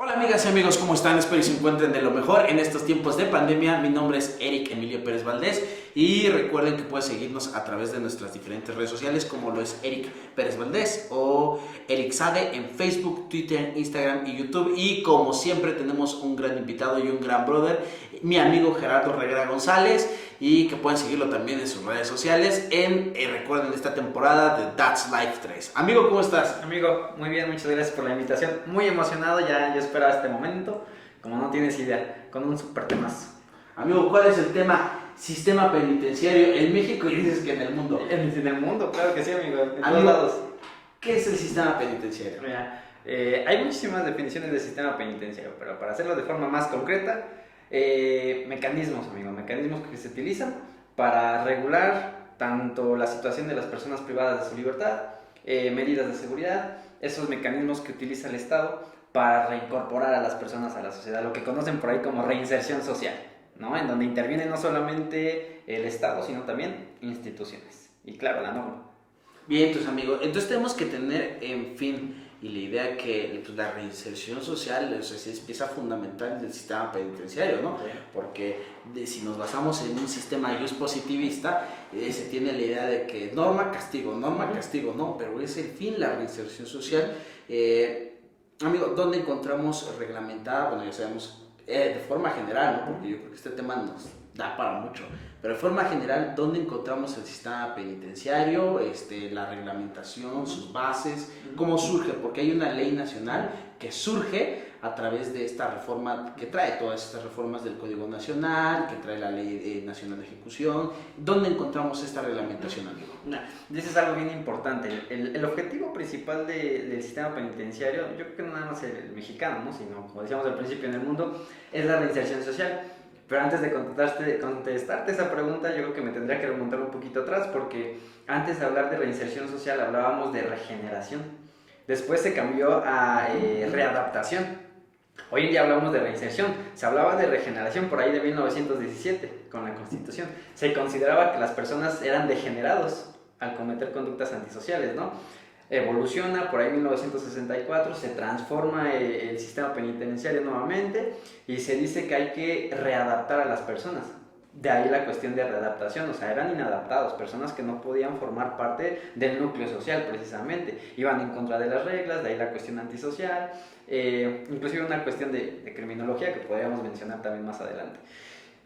Hola amigas y amigos, ¿cómo están? Espero que se encuentren de lo mejor en estos tiempos de pandemia. Mi nombre es Eric Emilio Pérez Valdés y recuerden que pueden seguirnos a través de nuestras diferentes redes sociales como lo es Eric Pérez Valdés o Eric Sade en Facebook, Twitter, Instagram y YouTube. Y como siempre tenemos un gran invitado y un gran brother, mi amigo Gerardo Reguera González, y que pueden seguirlo también en sus redes sociales recuerden esta temporada de That's Life 3. Amigo, ¿cómo estás? Amigo, muy bien, muchas gracias por la invitación. Muy emocionado, ya yo esperaba este momento, como no tienes idea, con un super temazo. Amigo, ¿cuál es el tema? Sistema penitenciario en México y dices que en el mundo. En el mundo, claro que sí, amigo, en Amigo, todos lados. ¿Qué es el sistema penitenciario? Mira, hay muchísimas definiciones del sistema penitenciario, pero para hacerlo de forma más concreta, mecanismos, amigo, mecanismos que se utilizan para regular tanto la situación de las personas privadas de su libertad, medidas de seguridad, esos mecanismos que utiliza el Estado para reincorporar a las personas a la sociedad, lo que conocen por ahí como reinserción social, ¿no? En donde interviene no solamente el Estado, sino también instituciones. Y claro, la norma. Bien, entonces, amigo, entonces tenemos que tener, en fin, y la idea que pues, la reinserción social es pieza fundamental del sistema penitenciario, ¿no? Porque si nos basamos en un sistema just positivista, se tiene la idea de que norma, castigo, no, pero es el fin, la reinserción social. Amigo, ¿dónde encontramos reglamentada? Bueno, ya sabemos, de forma general, ¿no? Porque yo creo que este tema nos da para mucho, pero de forma general, ¿dónde encontramos el sistema penitenciario, la reglamentación, sus bases, cómo surge? Porque hay una ley nacional que surge a través de esta reforma, que trae todas estas reformas del Código Nacional, que trae la Ley Nacional de Ejecución. ¿Dónde encontramos esta reglamentación, amigo? Dices algo bien importante. El objetivo principal del sistema penitenciario, yo creo que no nada más el mexicano, ¿no? Sino, como decíamos al principio, en el mundo, es la reinserción social. Pero antes de contestarte esa pregunta, yo creo que me tendría que remontar un poquito atrás, porque antes de hablar de reinserción social hablábamos de regeneración. Después se cambió a readaptación. Hoy en día hablamos de reinserción. Se hablaba de regeneración por ahí de 1917, con la Constitución. Se consideraba que las personas eran degenerados al cometer conductas antisociales, ¿no? Evoluciona por ahí en 1964, se transforma el sistema penitenciario nuevamente y se dice que hay que readaptar a las personas. De ahí la cuestión de readaptación, o sea, eran inadaptados, personas que no podían formar parte del núcleo social precisamente, iban en contra de las reglas, de ahí la cuestión antisocial, inclusive una cuestión de criminología que podríamos mencionar también más adelante.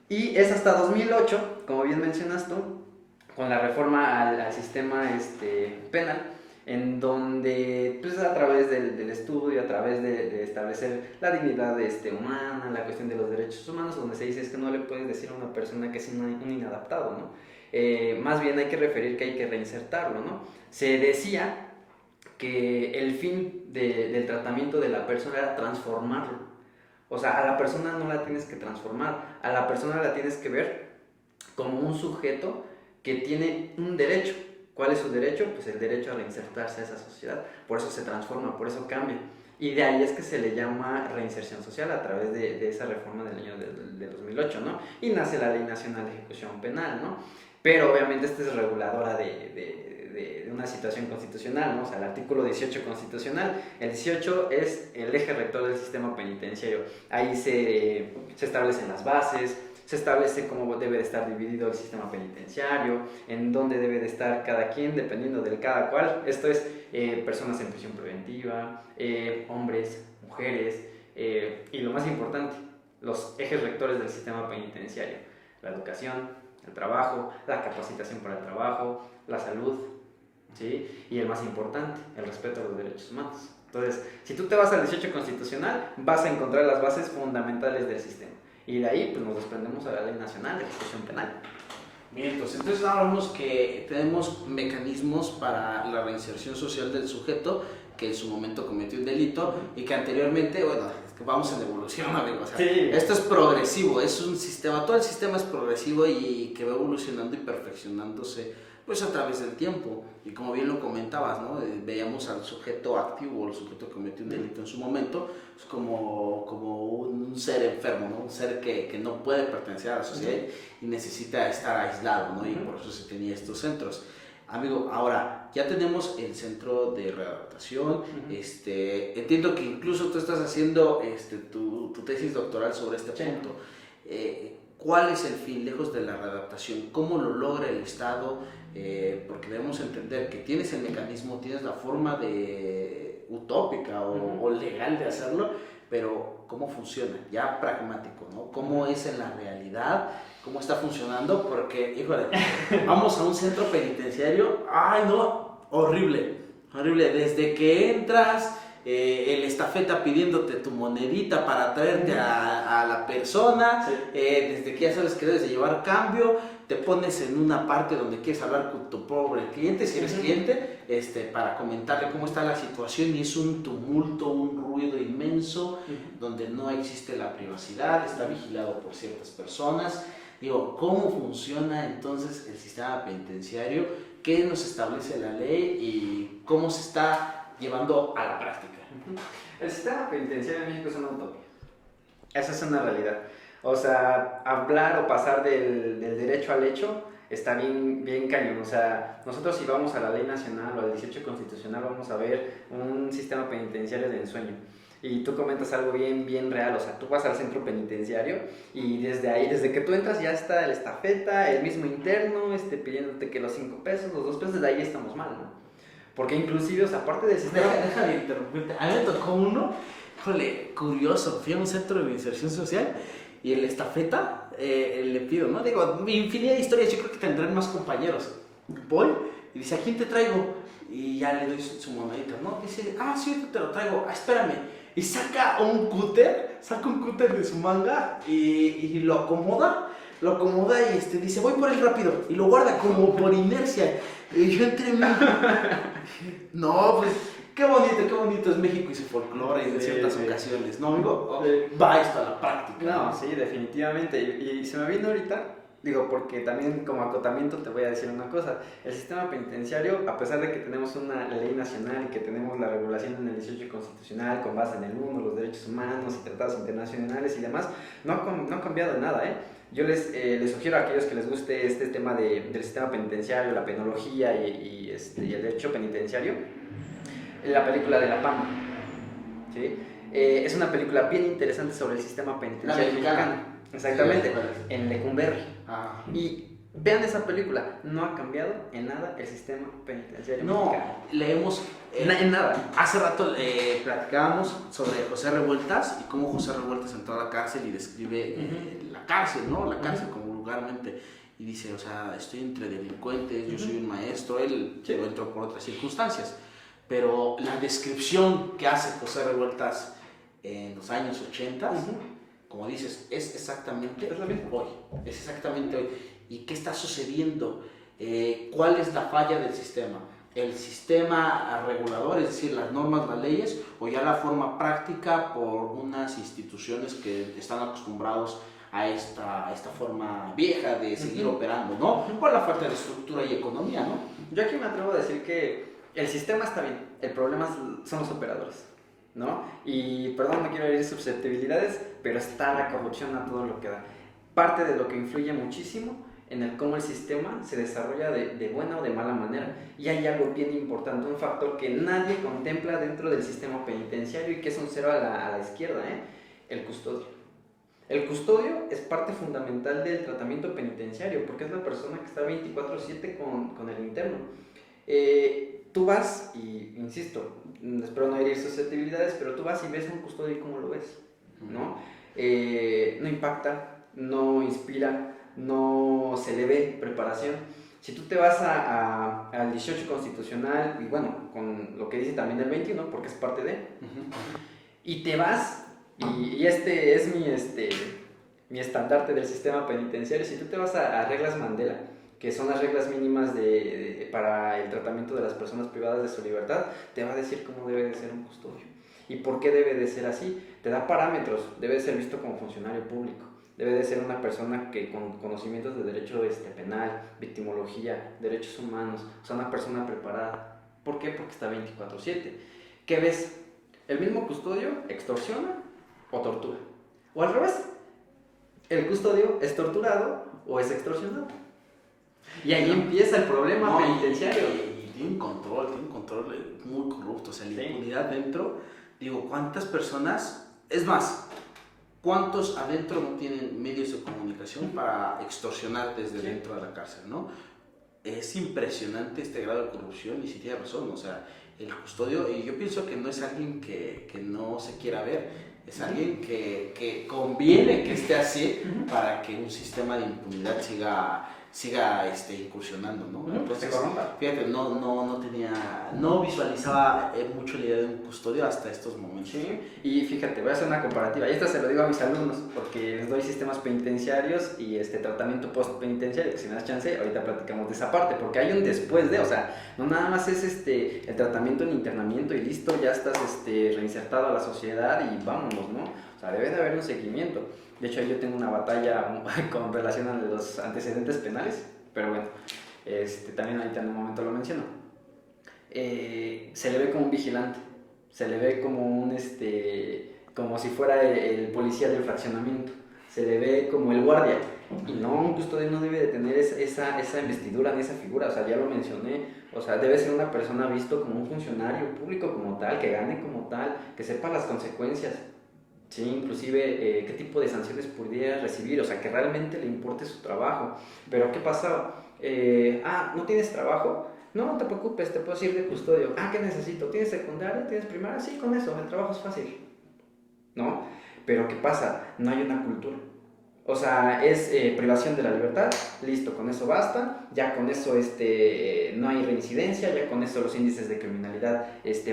Y es hasta 2008, como bien mencionas tú, con la reforma al sistema penal, en donde a través del estudio, a través de establecer la dignidad humana, la cuestión de los derechos humanos, donde se dice es que no le puedes decir a una persona que es un inadaptado, ¿no? Más bien hay que referir que hay que reinsertarlo, ¿no? Se decía que el fin del tratamiento de la persona era transformarlo. O sea, a la persona no la tienes que transformar, a la persona la tienes que ver como un sujeto que tiene un derecho. ¿Cuál es su derecho? Pues el derecho a reinsertarse a esa sociedad. Por eso se transforma, por eso cambia. Y de ahí es que se le llama reinserción social a través de esa reforma del año de 2008, ¿no? Y nace la Ley Nacional de Ejecución Penal, ¿no? Pero obviamente esta es reguladora de una situación constitucional, ¿no? O sea, el artículo 18 constitucional, el 18 es el eje rector del sistema penitenciario. Ahí se establecen las bases, se establece cómo debe de estar dividido el sistema penitenciario, en dónde debe de estar cada quien, dependiendo del cada cual. Esto es personas en prisión preventiva, hombres, mujeres, y lo más importante, los ejes rectores del sistema penitenciario: la educación, el trabajo, la capacitación para el trabajo, la salud, ¿sí? Y el más importante, el respeto a los derechos humanos. Entonces, si tú te vas al 18 constitucional, vas a encontrar las bases fundamentales del sistema. Y de ahí pues nos desprendemos a la Ley Nacional de Ejecución Penal. Bien, entonces hablamos que tenemos mecanismos para la reinserción social del sujeto que en su momento cometió un delito y que anteriormente, bueno, es que vamos en evolución, amigo. O sea, sí. Esto es progresivo, es un sistema, todo el sistema es progresivo y que va evolucionando y perfeccionándose pues a través del tiempo. Y como bien lo comentabas, ¿no? Veíamos al sujeto activo, al sujeto que cometió un delito en su momento, pues como un ser enfermo, ¿no? Un ser que no puede pertenecer a la sociedad y necesita estar aislado, ¿no? Y por eso se tenía estos centros. Amigo, ahora, ya tenemos el centro de readaptación. Entiendo que incluso tú estás haciendo tu tesis doctoral sobre este punto. ¿Cuál es el fin, lejos de la readaptación? ¿Cómo lo logra el Estado? Porque debemos entender que tienes el mecanismo, tienes la forma utópica o legal de hacerlo, pero ¿cómo funciona? Ya pragmático, ¿no? ¿Cómo es en la realidad? ¿Cómo está funcionando? Porque, híjole, vamos a un centro penitenciario, ¡ay no! Horrible, horrible. Desde que entras, el estafeta pidiéndote tu monedita para traerte a la persona, desde que ya sabes que debes de llevar cambio, te pones en una parte donde quieres hablar con tu pobre cliente, si eres cliente, para comentarle cómo está la situación, y es un tumulto, un ruido inmenso, donde no existe la privacidad, está vigilado por ciertas personas. Digo, ¿cómo funciona entonces el sistema penitenciario? ¿Qué nos establece la ley y cómo se está llevando a la práctica? El sistema penitenciario en México es una utopía. Esa es una realidad. O sea, hablar o pasar del derecho al hecho está bien cañón. O sea, nosotros si vamos a la ley nacional o al 18 constitucional vamos a ver un sistema penitenciario de ensueño. Y tú comentas algo bien real. O sea, tú vas al centro penitenciario y desde ahí, desde que tú entras ya está el estafeta, el mismo interno, pidiéndote que los 5 pesos, los 2 pesos, desde ahí estamos mal, ¿no? Porque inclusive, o sea, aparte del sistema... Déjame interrumpirte. A mí me tocó uno, híjole, curioso. Fui a un centro de inserción social y el estafeta le pido, ¿no? Digo, infinidad de historias, yo creo que tendrán más compañeros. Voy y dice, ¿a quién te traigo? Y ya le doy su monedita, ¿no? Dice, sí, te lo traigo, espérame. Y saca un cúter de su manga y lo acomoda y dice, voy por él rápido, y lo guarda como por inercia. Y yo entre mí, no, pues, qué bonito es México y su folclore en ciertas ocasiones, ¿no, amigo? Va esto a la práctica. No, sí, definitivamente, y se me vino ahorita, digo, porque también como acotamiento te voy a decir una cosa, el sistema penitenciario, a pesar de que tenemos una ley nacional y que tenemos la regulación en el 18 constitucional con base en el 1, los derechos humanos y tratados internacionales y demás, no ha cambiado nada, ¿eh? Yo les sugiero a aquellos que les guste este tema del sistema penitenciario, la penología y el derecho penitenciario, la película de La Pama, ¿sí? Es una película bien interesante sobre el sistema penitenciario mexicano. Exactamente, en Lecumberri. Y vean esa película, no ha cambiado en nada el sistema penitenciario mexicano. Leemos en nada. Hace rato platicábamos sobre José Revueltas y cómo José Revueltas entró a la cárcel y describe la cárcel, ¿no? La cárcel como vulgarmente. Y dice, o sea, estoy entre delincuentes, yo soy un maestro, él entró por otras circunstancias. Pero la descripción que hace José Revueltas en los años 80, como dices, es exactamente hoy. Es exactamente hoy. ¿Y qué está sucediendo? ¿Cuál es la falla del sistema? ¿El sistema regulador, es decir, las normas, las leyes, o ya la forma práctica por unas instituciones que están acostumbrados a esta forma vieja de seguir operando, ¿no? Por la falta de estructura y economía, ¿no? Yo aquí me atrevo a decir que el sistema está bien, el problema son los operadores, ¿no? Y perdón, no quiero herir susceptibilidades, pero está la corrupción a todo lo que da. Parte de lo que influye muchísimo en el cómo el sistema se desarrolla de buena o de mala manera. Y hay algo bien importante, un factor que nadie contempla dentro del sistema penitenciario y que es un cero a la izquierda, el custodio. El custodio es parte fundamental del tratamiento penitenciario porque es la persona que está 24/7 con el interno. Tú vas, y insisto, espero no herir susceptibilidades, pero tú vas y ves un custodio y cómo lo ves, ¿no? No impacta, no inspira, no se le ve preparación. Si tú te vas al 18 constitucional, y bueno, con lo que dice también el 21, porque es parte de, y te vas, y este es mi estandarte del sistema penitenciario, si tú te vas a reglas Mandela, que son las reglas mínimas para el tratamiento de las personas privadas de su libertad, te va a decir cómo debe de ser un custodio y por qué debe de ser así. Te da parámetros, debe de ser visto como funcionario público, debe de ser una persona que con conocimientos de derecho penal, victimología, derechos humanos, o sea, una persona preparada. ¿Por qué? Porque está 24/7. ¿Qué ves? ¿El mismo custodio extorsiona o tortura? O al revés, ¿el custodio es torturado o es extorsionado? Y ahí empieza el problema penitenciario. Y tienen control muy corrupto, o sea, la Sí. impunidad dentro, digo, ¿cuántas personas, es más, cuántos adentro no tienen medios de comunicación para extorsionar desde Sí. dentro de la cárcel, ¿no? Es impresionante este grado de corrupción y sí tiene razón, o sea, el custodio, y yo pienso que no es alguien que no se quiera ver, es alguien que conviene que esté así para que un sistema de impunidad siga incursionando, ¿no? Entonces, Se corrompa. fíjate, no visualizaba mucho la idea de un custodio hasta estos momentos. Sí, y fíjate, voy a hacer una comparativa, y esto se lo digo a mis alumnos, porque les doy sistemas penitenciarios y tratamiento post-penitenciario, que si me das chance, ahorita platicamos de esa parte, porque hay un después de, o sea, no nada más es el tratamiento en internamiento y listo, ya estás reinsertado a la sociedad y vámonos, ¿no? O sea, debe de haber un seguimiento. De hecho, yo tengo una batalla con relación a los antecedentes penales, pero bueno, también ahorita en un momento lo menciono. Se le ve como un vigilante, se le ve como como si fuera el policía del fraccionamiento, se le ve como el guardia, y no, un custodio no debe de tener esa investidura ni esa figura, o sea, ya lo mencioné, o sea, debe ser una persona visto como un funcionario público como tal, que gane como tal, que sepa las consecuencias, sí, inclusive qué tipo de sanciones pudiera recibir, o sea, que realmente le importe su trabajo. Pero ¿qué pasaba? ¿No tienes trabajo? No, no te preocupes, te puedes ir de custodio. ¿Qué necesito? ¿Tienes secundaria? ¿Tienes primaria? Sí, con eso, el trabajo es fácil, ¿no? Pero ¿qué pasa? No hay una cultura. O sea, es privación de la libertad, listo, con eso basta, ya con eso no hay reincidencia, ya con eso los índices de criminalidad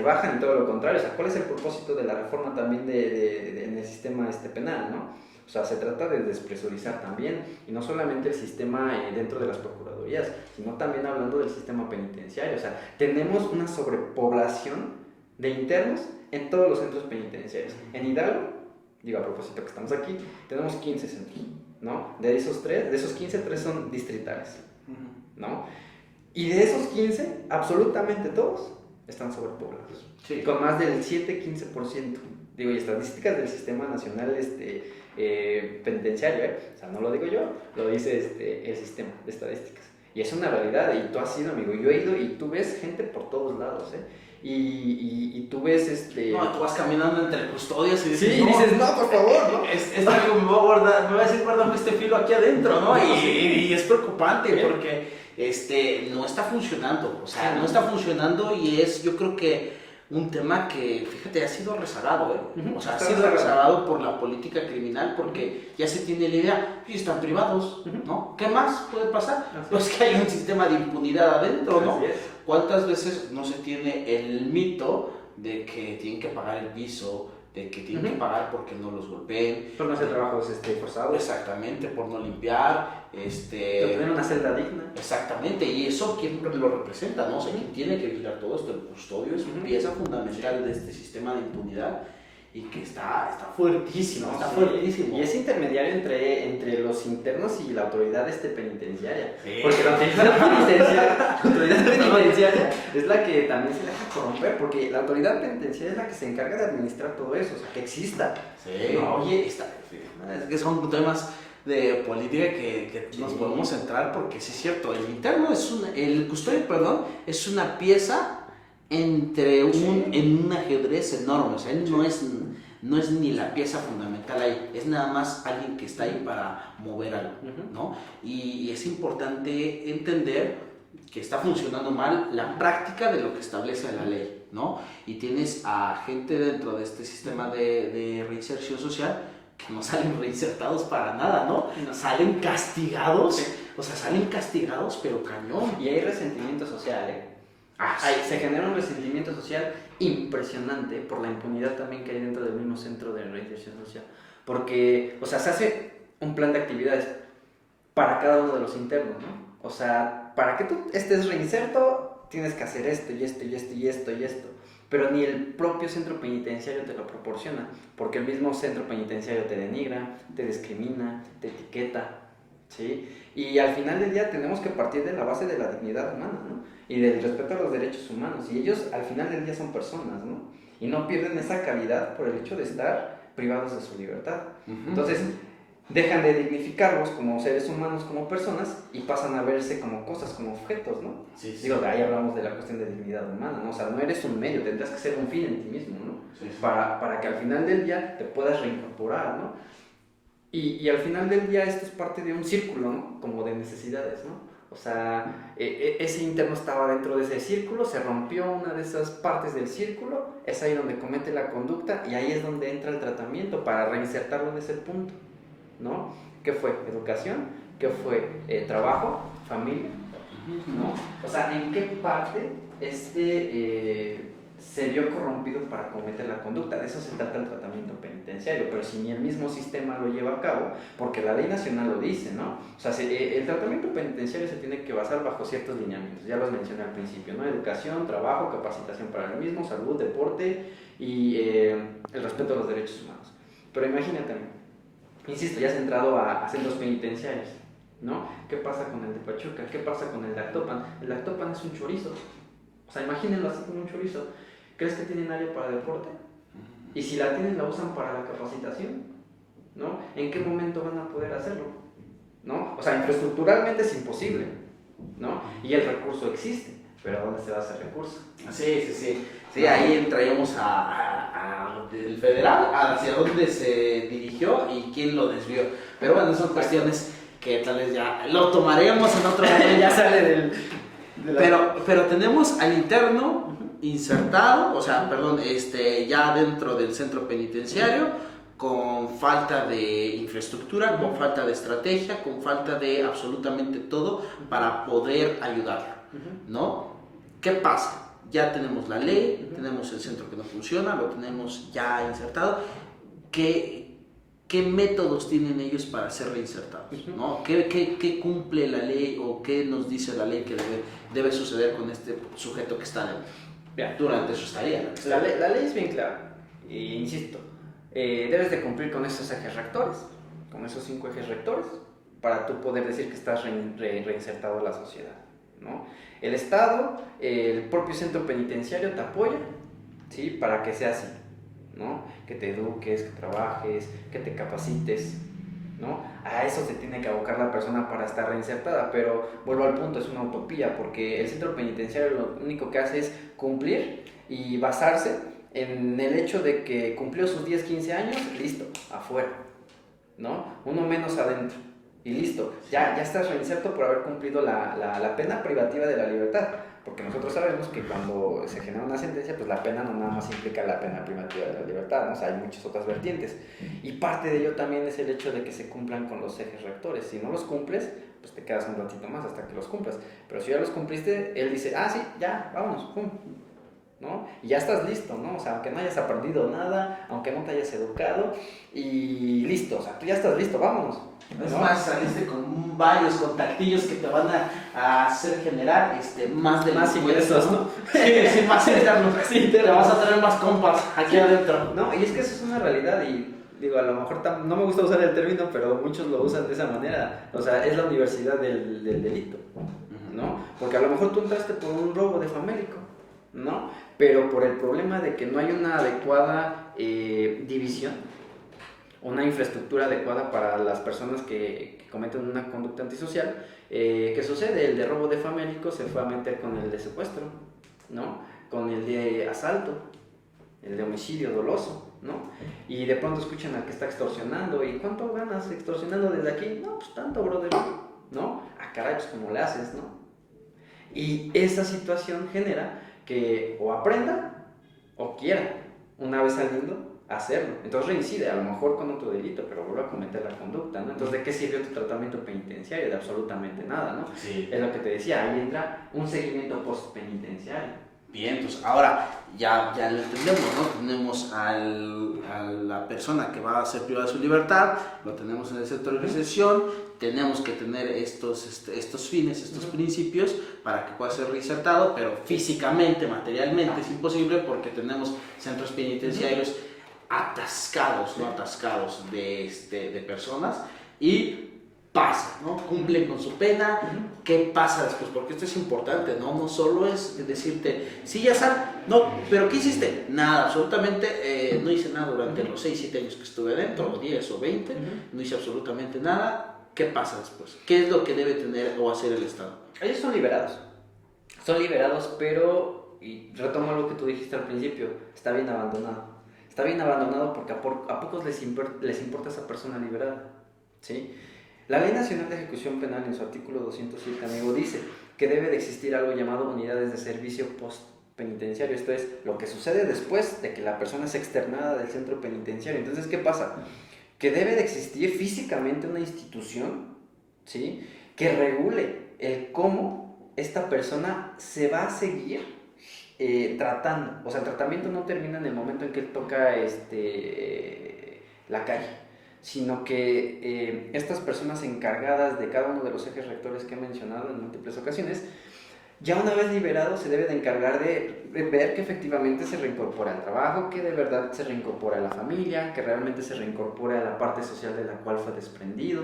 bajan y todo lo contrario. O sea, ¿cuál es el propósito de la reforma también en el sistema penal, no? O sea, se trata de despresurizar también, y no solamente el sistema dentro de las procuradurías, sino también hablando del sistema penitenciario. O sea, tenemos una sobrepoblación de internos en todos los centros penitenciarios. En Hidalgo, digo, a propósito que estamos aquí, tenemos 15 centros, ¿no? De esos 15, 3 son distritales, ¿no? Y de esos 15, absolutamente todos están sobrepoblados, Sí. con más del 7-15%. Digo, y estadísticas del Sistema Nacional Penitenciario, o sea, no lo digo yo, lo dice el sistema de estadísticas. Y es una realidad, y tú has ido, amigo, yo he ido, y tú ves gente por todos lados, y tú ves No, tú vas caminando entre custodios y dices, sí, y dices, no, por favor, ¿no? Es algo, me va a decir, guárdame este filo aquí adentro, ¿no? Y es preocupante porque no está funcionando, o sea, no está funcionando, y yo creo que un tema que, fíjate, ha sido rezagado, o sea, ha sido rezagado por la política criminal, porque ya se tiene la idea, y están privados, ¿no? ¿Qué más puede pasar? Pues que hay un sistema de impunidad adentro, ¿no? ¿Cuántas veces no se tiene el mito de que tienen que pagar el piso, de que tienen que pagar porque no los golpeen? Por no hacer trabajos forzados. Exactamente, por no limpiar, tener una celda digna. Exactamente, y eso quién lo representa, ¿no? O sea, quién tiene que vigilar todo esto, el custodio es una pieza fundamental de este sistema de impunidad, y que está fuertísimo, fuertísimo. Y es intermediario entre los internos y la autoridad penitenciaria. Sí. Porque la autoridad penitenciaria es la que también se deja corromper, porque la autoridad penitenciaria es la que se encarga de administrar todo eso, o sea, que exista. Sí, ¿no? Oye, es que son temas de política que nos podemos centrar, porque sí es cierto, el custodio, perdón, es una pieza en un ajedrez enorme, o sea, él no es ni la pieza fundamental ahí, es nada más alguien que está ahí para mover algo, ¿no? Y es importante entender que está funcionando mal la práctica de lo que establece la ley, ¿no? Y tienes a gente dentro de este sistema de reinserción social que no salen reinsertados para nada, ¿no? Salen castigados, o sea, salen castigados, pero cañón. Y hay resentimiento social, se genera un resentimiento social impresionante por la impunidad también que hay dentro del mismo centro de reinserción social. Porque, o sea, se hace un plan de actividades para cada uno de los internos, ¿no? O sea, para que tú estés reinserto, tienes que hacer esto y esto y esto y esto y esto. Pero ni el propio centro penitenciario te lo proporciona, porque el mismo centro penitenciario te denigra, te discrimina, te etiqueta, ¿sí? Y al final del día tenemos que partir de la base de la dignidad humana, ¿no? Y del respeto a los derechos humanos, y ellos al final del día son personas, ¿no? Y no pierden esa calidad por el hecho de estar privados de su libertad. Entonces, dejan de dignificarlos como seres humanos, como personas, y pasan a verse como cosas, como objetos, ¿no? Sí, sí. Digo, de ahí hablamos de la cuestión de dignidad humana, ¿no? O sea, no eres un medio, tendrás que ser un fin en ti mismo, ¿no? Sí, sí. Para que al final del día te puedas reincorporar, ¿no? Y al final del día esto es parte de un círculo, ¿no? Como de necesidades, ¿no? O sea, ese interno estaba dentro de ese círculo, se rompió una de esas partes del círculo, es ahí donde comete la conducta y ahí es donde entra el tratamiento para reinsertarlo en ese punto, ¿no? ¿Qué fue? Educación, ¿qué fue? Trabajo, familia, ¿no? O sea, ¿en qué parte se vio corrompido para cometer la conducta? De eso se trata el tratamiento penitenciario, pero si ni el mismo sistema lo lleva a cabo, porque la ley nacional lo dice, ¿no? O sea, el tratamiento penitenciario se tiene que basar bajo ciertos lineamientos, ya los mencioné al principio, ¿no? Educación, trabajo, capacitación para el mismo, salud, deporte y el respeto a los derechos humanos. Pero imagínate, insisto, ya has entrado a centros penitenciarios, ¿no? ¿Qué pasa con el de Pachuca? ¿Qué pasa con el de Actopan? El de Actopan es un chorizo. O sea, imagínenlo así como un chorizo. ¿Crees que tienen área para deporte? Y si la tienen, la usan para la capacitación, ¿no? ¿En qué momento van a poder hacerlo? ¿No? O sea, infraestructuralmente es imposible, ¿no? Y el recurso existe, pero ¿a dónde se va ese recurso? Sí, ahí entraríamos del federal, hacia dónde se dirigió y quién lo desvió. Pero bueno, son cuestiones que tal vez ya lo tomaremos en otro momento. Ya sale Pero tenemos al interno insertado, o sea, perdón, ya dentro del centro penitenciario, con falta de infraestructura, con falta de estrategia, con falta de absolutamente todo para poder ayudarlo, ¿no? ¿Qué pasa? Ya tenemos la ley, tenemos el centro que no funciona, lo tenemos ya insertado. ¿Qué métodos tienen ellos para ser reinsertados? ¿No? ¿Qué cumple la ley o qué nos dice la ley que debe suceder con este sujeto que está durante su estadía? La ley es bien clara, e insisto, debes de cumplir con esos ejes rectores, con esos 5 ejes rectores, para tú poder decir que estás reinsertado a la sociedad, ¿no? El Estado, el propio centro penitenciario te apoya, ¿sí? Para que sea así, ¿no? Que te eduques, que trabajes, que te capacites, ¿no? A eso se tiene que abocar la persona para estar reinsertada, pero vuelvo al punto, es una utopía, porque el centro penitenciario lo único que hace es cumplir y basarse en el hecho de que cumplió sus 10, 15 años, listo, afuera, ¿no? Uno menos adentro, y listo, ya estás reinserto por haber cumplido la pena privativa de la libertad. Porque nosotros sabemos que cuando se genera una sentencia, pues la pena no nada más implica la pena privativa de la libertad, ¿no? O sea, hay muchas otras vertientes. Y parte de ello también es el hecho de que se cumplan con los ejes rectores. Si no los cumples, pues te quedas un ratito más hasta que los cumplas. Pero si ya los cumpliste, él dice, sí, ya, vámonos, pum, ¿no? Y ya estás listo, ¿no? O sea, aunque no hayas aprendido nada, aunque no te hayas educado, y listo, o sea, tú ya estás listo, vámonos. Es más, saliste con varios contactillos que te van a hacer generar más ingresos, ¿no? Sí, más internos. Sí, te vas a traer más compas aquí adentro. No, y es que eso es una realidad y digo, a lo mejor no me gusta usar el término, pero muchos lo usan de esa manera. O sea, es la universidad del delito, ¿no? Porque a lo mejor tú entraste por un robo de famélico, ¿no? Pero por el problema de que no hay una adecuada división, una infraestructura adecuada para las personas que cometen una conducta antisocial, ¿qué sucede? El de robo de famélico se fue a meter con el de secuestro, ¿no? Con el de asalto, el de homicidio doloso, ¿no? Y de pronto escuchan al que está extorsionando, ¿y cuánto ganas extorsionando desde aquí? No, pues tanto, brother, ¿no? Caray, pues ¿cómo le haces, no? Y esa situación genera que o aprenda o quiera, una vez saliendo, hacerlo. Entonces reincide, a lo mejor con otro delito, pero vuelve a cometer la conducta, ¿no? Entonces, ¿de qué sirvió tu tratamiento penitenciario? De absolutamente nada, ¿no? Sí. Es lo que te decía, ahí entra un seguimiento post-penitenciario. Bien, pues ahora ya lo entendemos, ¿no? Tenemos a la persona que va a ser privada de su libertad, lo tenemos en el centro de reinserción, tenemos que tener estos fines, estos principios para que pueda ser reinsertado, pero físicamente, materialmente es imposible porque tenemos centros penitenciarios atascados, ¿no? Atascados de personas y pasa, ¿no? Cumplen con su pena, ¿qué pasa después? Porque esto es importante, ¿no? No solo es decirte, sí, ya sabes, no, pero ¿qué hiciste? Nada, absolutamente, no hice nada durante los 6, 7 años que estuve dentro, o 10 o 20, no hice absolutamente nada. ¿Qué pasa después? ¿Qué es lo que debe tener o hacer el Estado? Ellos son liberados. Son liberados, pero, y retomo lo que tú dijiste al principio, está bien abandonado. Está bien abandonado porque a pocos les importa esa persona liberada, ¿sí? La Ley Nacional de Ejecución Penal en su artículo 207, amigo, dice que debe de existir algo llamado unidades de servicio post-penitenciario. Esto es lo que sucede después de que la persona es externada del centro penitenciario. Entonces, ¿qué pasa? Que debe de existir físicamente una institución, ¿sí?, que regule el cómo esta persona se va a seguir tratando. O sea, el tratamiento no termina en el momento en que él toca la calle, sino que estas personas encargadas de cada uno de los ejes rectores que he mencionado en múltiples ocasiones, ya una vez liberado se debe de encargar de ver que efectivamente se reincorpora al trabajo, que de verdad se reincorpora a la familia, que realmente se reincorpora a la parte social de la cual fue desprendido,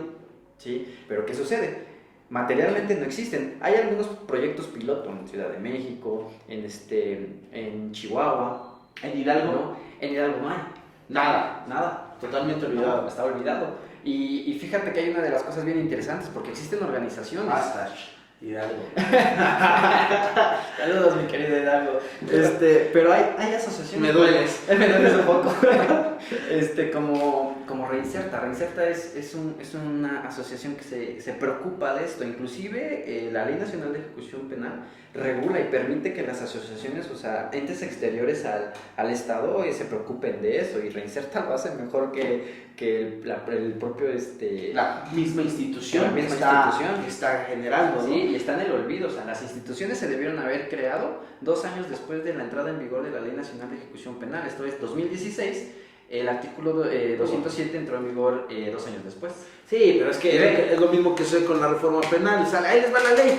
¿sí? Pero ¿qué sucede? Materialmente no existen. Hay algunos proyectos piloto en Ciudad de México, en Chihuahua, ¿En Hidalgo? ¿no? En Hidalgo no hay. Nada. Totalmente olvidado. No, está olvidado. Y fíjate que hay una de las cosas bien interesantes, porque existen organizaciones. Basta, Hidalgo. Saludos, mi querido Hidalgo. Pero hay asociaciones. Me dueles. Me dueles un poco. Como Reinserta. Reinserta es una asociación que se preocupa de esto. Inclusive la Ley Nacional de Ejecución Penal regula y permite que las asociaciones, o sea, entes exteriores al Estado se preocupen de eso. Y Reinserta lo hace mejor que el propio... La misma institución. La misma institución. Que está generando, ¿no? Sí, y está en el olvido. O sea, las instituciones se debieron haber creado 2 años después de la entrada en vigor de la Ley Nacional de Ejecución Penal. Esto es 2016. El artículo 207 entró en vigor 2 años después. Sí, pero es que es lo mismo que sucede con la reforma penal. Y sale, ahí les va la ley.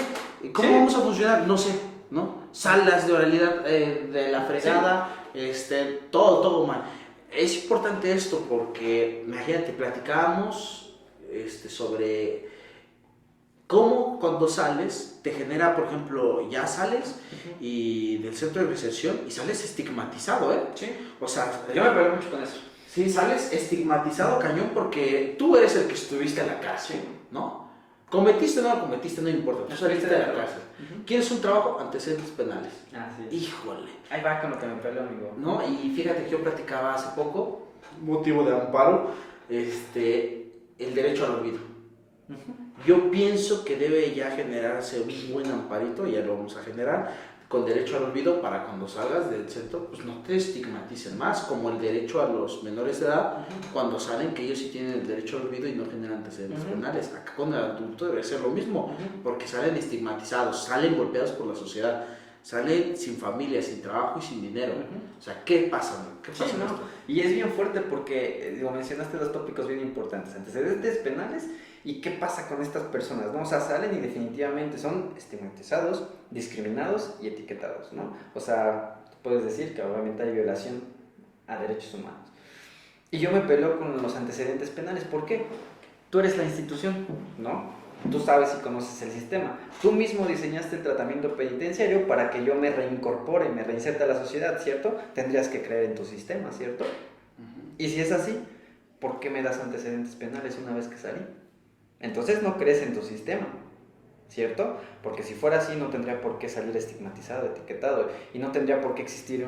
¿Cómo Sí. vamos a funcionar? No sé, ¿no? Salas de oralidad de la fregada, todo mal. Es importante esto porque, imagínate, platicábamos sobre cómo cuando sales te genera, por ejemplo, ya sales y del centro de reinserción y sales estigmatizado, ¿eh? Sí. O sea, Yo me peleo mucho con eso. sí, sales estigmatizado cañón porque tú eres el que estuviste en la cárcel, ¿no? Cometiste o no lo cometiste, no importa, tú saliste de la cárcel. ¿Quieres un trabajo? Antecedentes penales. Así es. Híjole. Ahí va con lo que me peleo, amigo. ¿No? Y fíjate que yo platicaba hace poco, motivo de amparo, el derecho al olvido. Yo pienso que debe ya generarse un buen amparito, y ya lo vamos a generar, con derecho al olvido para cuando salgas del centro, pues no te estigmaticen más, como el derecho a los menores de edad, cuando salen, que ellos sí tienen el derecho al olvido y no generan antecedentes penales. Acá con el adulto debe ser lo mismo, porque salen estigmatizados, salen golpeados por la sociedad, salen sin familia, sin trabajo y sin dinero. O sea, ¿qué pasa? ¿Qué pasa? Sí, no. Y es bien fuerte porque, mencionaste 2 tópicos bien importantes, antecedentes penales y qué pasa con estas personas, ¿no? O sea, salen y definitivamente son estigmatizados, discriminados y etiquetados, ¿no? O sea, puedes decir que obviamente hay violación a derechos humanos. Y yo me peleo con los antecedentes penales, ¿por qué? Tú eres la institución, ¿no? Tú sabes y conoces el sistema. Tú mismo diseñaste el tratamiento penitenciario para que yo me reincorpore, me reinserte a la sociedad, ¿cierto? Tendrías que creer en tu sistema, ¿cierto? Y si es así, ¿por qué me das antecedentes penales una vez que salí? Entonces no crees en tu sistema, ¿cierto? Porque si fuera así no tendría por qué salir estigmatizado, etiquetado, y no tendría por qué existir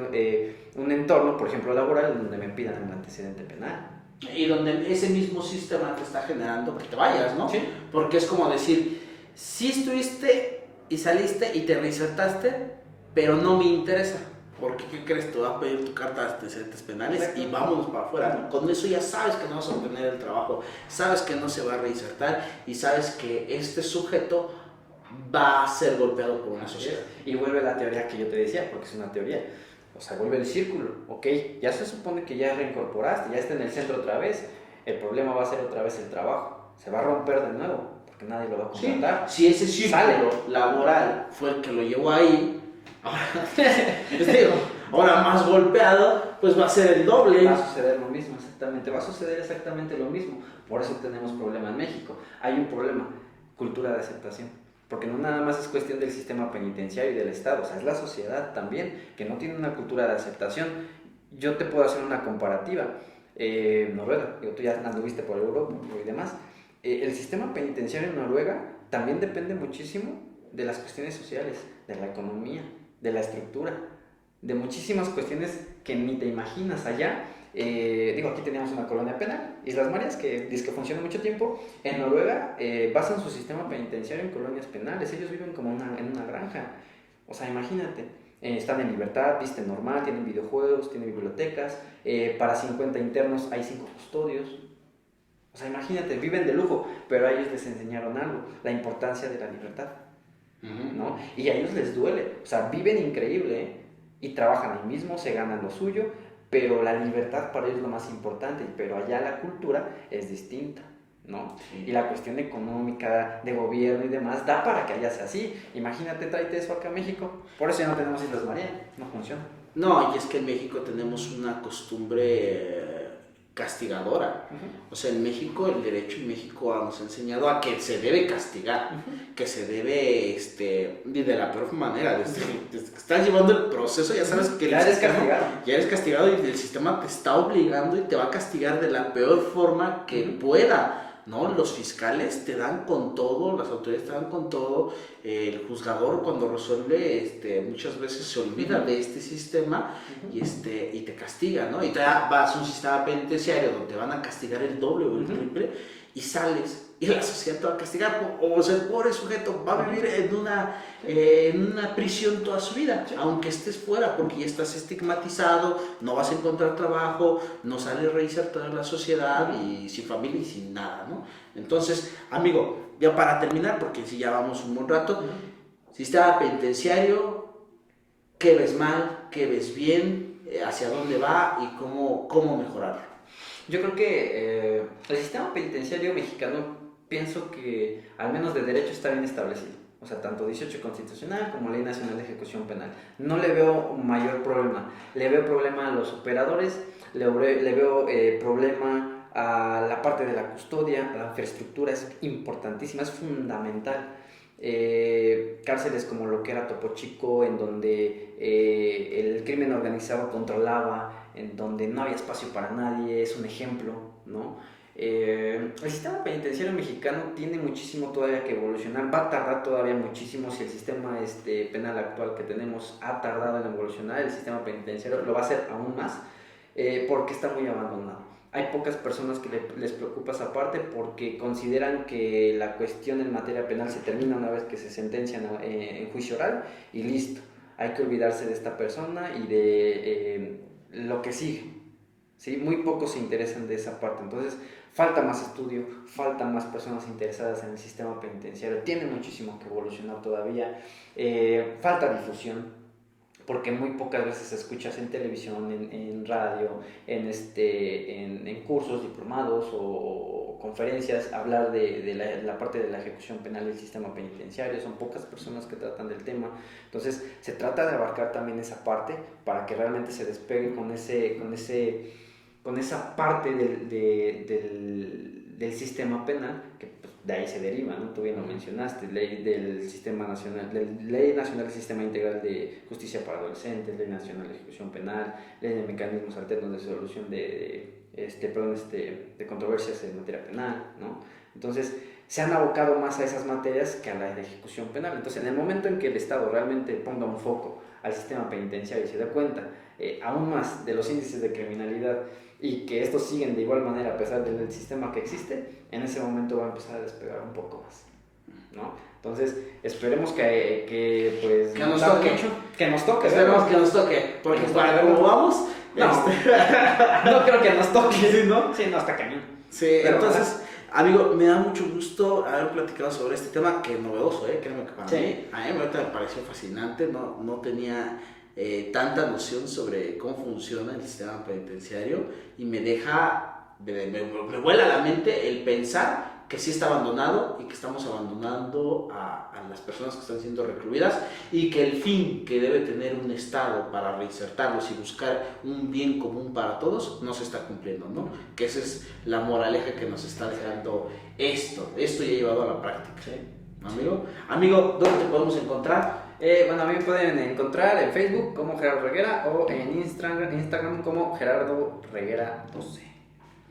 un entorno, por ejemplo, laboral, donde me pidan un antecedente penal. Y donde ese mismo sistema te está generando que te vayas, ¿no? Sí. Porque es como decir, sí estuviste y saliste y te reinsertaste, pero no me interesa. Porque, ¿qué crees? Te va a pedir tu carta de antecedentes penales. Exacto. Y vámonos para afuera, ¿no? Con eso ya sabes que no vas a obtener el trabajo, sabes que no se va a reinsertar y sabes que este sujeto va a ser golpeado por una sociedad. Y vuelve la teoría que yo te decía, porque es una teoría. O sea, vuelve el círculo, ok, ya se supone que ya reincorporaste, ya está en el centro otra vez, el problema va a ser otra vez el trabajo, se va a romper de nuevo, porque nadie lo va a contratar. Sí, si ese círculo laboral fue el que lo llevó ahí, ahora, les digo, ahora más golpeado, pues va a ser el doble. Va a suceder lo mismo, exactamente, va a suceder exactamente lo mismo. Por eso tenemos problema en México. Hay un problema, cultura de aceptación. Porque no nada más es cuestión del sistema penitenciario y del Estado, o sea, es la sociedad también, que no tiene una cultura de aceptación. Yo te puedo hacer una comparativa. Noruega, tú ya anduviste por Europa y demás. El sistema penitenciario en Noruega también depende muchísimo de las cuestiones sociales, de la economía, de la estructura, de muchísimas cuestiones que ni te imaginas allá. Aquí teníamos una colonia penal, Islas Marias, que dice que funciona mucho tiempo. En Noruega basan su sistema penitenciario en colonias penales, ellos viven como en una granja. O sea, imagínate, están en libertad, visten normal, tienen videojuegos, tienen bibliotecas, para 50 internos hay 5 custodios. O sea, imagínate, viven de lujo, pero a ellos les enseñaron algo, la importancia de la libertad, ¿no? Y a ellos les duele, o sea, viven increíble, ¿eh? Y trabajan ahí mismo, se ganan lo suyo, pero la libertad para ellos es lo más importante, pero allá la cultura es distinta, ¿no? Sí. Y la cuestión económica, de gobierno y demás, da para que allá sea así. Imagínate, tráete eso acá a México, por eso ya no tenemos Islas María, no funciona. No, y es que en México tenemos una costumbre castigadora. O sea, en México, el derecho en México nos ha enseñado a que se debe castigar, que se debe, y de la peor manera, desde que estás llevando el proceso, ya sabes que ya eres castigado. Ya eres castigado y el sistema te está obligando y te va a castigar de la peor forma que pueda. ¿No? Los fiscales te dan con todo, las autoridades te dan con todo, el juzgador cuando resuelve muchas veces se olvida de este sistema y te castiga, ¿no? Y te vas a un sistema penitenciario donde te van a castigar el doble o el triple y sales y la sociedad te va a castigar, o sea, el pobre sujeto va a vivir en una prisión toda su vida, aunque estés fuera, porque ya estás estigmatizado, no vas a encontrar trabajo, no sales a reinsertar en la sociedad y sin familia y sin nada, ¿no? Entonces, amigo, ya para terminar, porque si ya vamos un buen rato, sistema penitenciario, ¿qué ves mal? ¿Qué ves bien? ¿Hacia dónde va? ¿Y cómo mejorarlo? Yo creo que el sistema penitenciario mexicano, pienso que al menos de derecho está bien establecido. O sea, tanto 18 constitucional como Ley Nacional de Ejecución Penal. No le veo mayor problema. Le veo problema a los operadores, le veo problema a la parte de la custodia, la infraestructura es importantísima, es fundamental. Cárceles como lo que era Topo Chico, en donde el crimen organizado controlaba, en donde no había espacio para nadie, es un ejemplo, ¿no? El sistema penitenciario mexicano tiene muchísimo todavía que evolucionar, va a tardar todavía muchísimo. Si el sistema penal actual que tenemos ha tardado en evolucionar, el sistema penitenciario lo va a hacer aún más, porque está muy abandonado. Hay pocas personas que les preocupa esa parte porque consideran que la cuestión en materia penal se termina una vez que se sentencian en juicio oral y listo. Hay que olvidarse de esta persona y de lo que sigue, ¿sí? Muy pocos se interesan de esa parte. Entonces, falta más estudio, faltan más personas interesadas en el sistema penitenciario. Tiene muchísimo que evolucionar todavía. Falta difusión, porque muy pocas veces escuchas en televisión, en radio, en cursos diplomados o conferencias hablar de la parte de la ejecución penal del sistema penitenciario. Son pocas personas que tratan del tema. Entonces se trata de abarcar también esa parte para que realmente se despegue con esa parte del sistema penal, que pues, de ahí se deriva, ¿no? Tú bien lo mencionaste, Ley Nacional del Sistema Integral de Justicia para Adolescentes, Ley Nacional de Ejecución Penal, Ley de Mecanismos Alternos de Solución de controversias en materia penal, ¿no? Entonces, se han abocado más a esas materias que a la de ejecución penal. Entonces, en el momento en que el Estado realmente ponga un foco al sistema penitenciario y se dé cuenta aún más de los índices de criminalidad y que estos siguen de igual manera a pesar del sistema que existe, en ese momento va a empezar a despegar un poco más, ¿no? Entonces, esperemos que nos toque. Que nos toque. Esperemos que nos toque, porque para cómo vamos, no creo que nos toque, ¿sí, no? Sí, no, está cañón. Sí, pero entonces, amigo, me da mucho gusto haber platicado sobre este tema, que es novedoso, créeme que para mí, a mí me pareció fascinante, no tenía tanta noción sobre cómo funciona el sistema penitenciario y me deja, me vuela a la mente el pensar que sí está abandonado y que estamos abandonando a las personas que están siendo recluidas, y que el fin que debe tener un Estado para reinsertarlos y buscar un bien común para todos no se está cumpliendo, ¿no? Que esa es la moraleja que nos está dejando esto ya llevado a la práctica. Sí. Amigo, ¿dónde te podemos encontrar? Bueno, a mí me pueden encontrar en Facebook como Gerardo Reguera o en Instagram como Gerardo Reguera 12.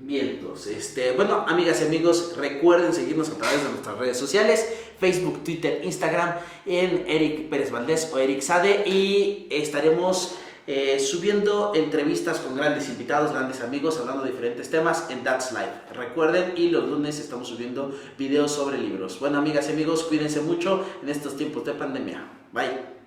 Bien, entonces, bueno, amigas y amigos, recuerden seguirnos a través de nuestras redes sociales, Facebook, Twitter, Instagram, en Eric Pérez Valdés o Eric Sade, y estaremos subiendo entrevistas con grandes invitados, grandes amigos, hablando de diferentes temas en That's Life. Recuerden, y los lunes estamos subiendo videos sobre libros. Bueno, amigas y amigos, cuídense mucho en estos tiempos de pandemia. Bye.